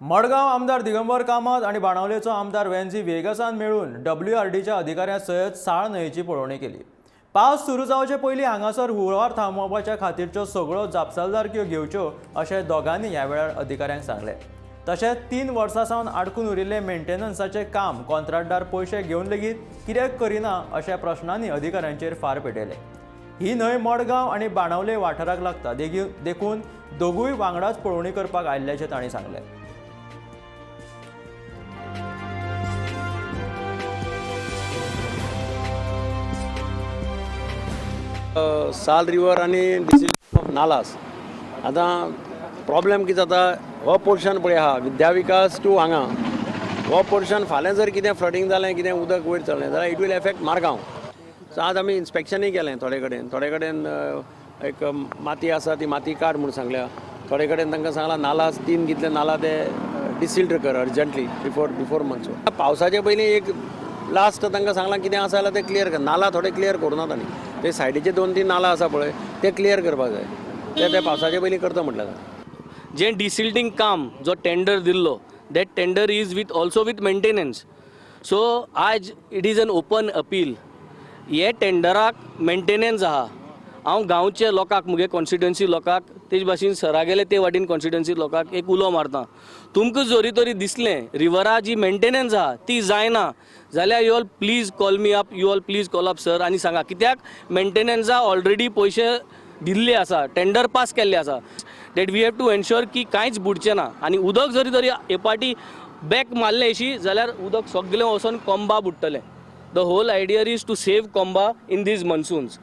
मडगांव आमदार दिगंबर कामत आणि बाणावलेचो आमदार वेंझी वेगसान मेळून WRDच्या अधिकाऱ्यां सयत साळ न्हंयेची पळोवणी केली। पावस सुरू जावचे पयलीं हांगासर हुंवार थांबोवपाच्या खातीरच्यो सगळ्यो जापसालदारक्यो घेवच्यो अशें दोगांनी ह्या वेळार अधिकाऱ्यांक सांगलें। तशेंच 3 वर्सां सावन आडकून उरिल्ले मेंटेनन्साचें काम कॉन्ट्रॅक्टदार पयशे घेवन लेगीत कित्याक करिना अशा प्रश्नांनी अधिकाऱ्यांचेर फार पेटयले। ही न्हंय मडगांव आनी बाणावले वाठाराक लागता, देखून दोगूय वांगडाच पळोवणी करपाक आयिल्ल्याचें तांणी सांगलें। साल रिवर आणि डिसिल्ट नालास आता प्रॉब्लेम कितें जाता, हो पोर्शन पळय आहा विद्या विकास टू हांगा हो पोर्शन फाल्यां जर कितें फ्लडिंग जालें, कितें उदक वयर चडलें जाल्यार it will affect Margao. So आज आमी इन्स्पेक्शनूय केलें, थोडे कडेन एक माती आसा ती माती काड म्हणून सांगल्या, थोडे कडेन तांकां सांगलां नालास 3 कितले नाला ते डिसिल्ट कर अर्जंटली बिफोर मनसून। पावसाचे पयलीं एक लास्ट तांकां सांगलां कितें आसा जाल्यार ते क्लियर कर, नाला थोडे क्लियर करूना तांणी, ते सायडीचे 2-3 नाला आसा पळय ते क्लियर करपाक जाय, ते पावसाचे पयलीं करता म्हटलें। जे डिसिल्टिंग काम जो टेंडर दिल्लो that tender is also with maintenance. So आज it is an open appeal, हे टेंडराक मेंटेनन्स आहा। हांव गांवचे लोकांक मुगे कॉन्स्टिट्युएन्सी लोकांक तेज भाशेन सरा गेले ते वाटेन कॉन्स्टिट्युएन्सी लोकांक एक उलो मारता, तुमकां जोरी तरी दिसलें रिवरा जी मेंटेनन्स आहा ती जायना जाल्यार you all please call me up, you all please call up sir आनी सांगा, कित्याक मेंटेनन्सा ऑलरेडी पयशे दिल्ले आसा, टेंडर पास केल्ले आसा, that we have to ensure की कांयच बुडचें ना। आनी उदक जरी तरी हे पाटी बॅक मारलें अशी जाल्यार उदक सगळें वचोन कोंबा बुडटलें। The whole idea is to save komba in these मन्सून्स।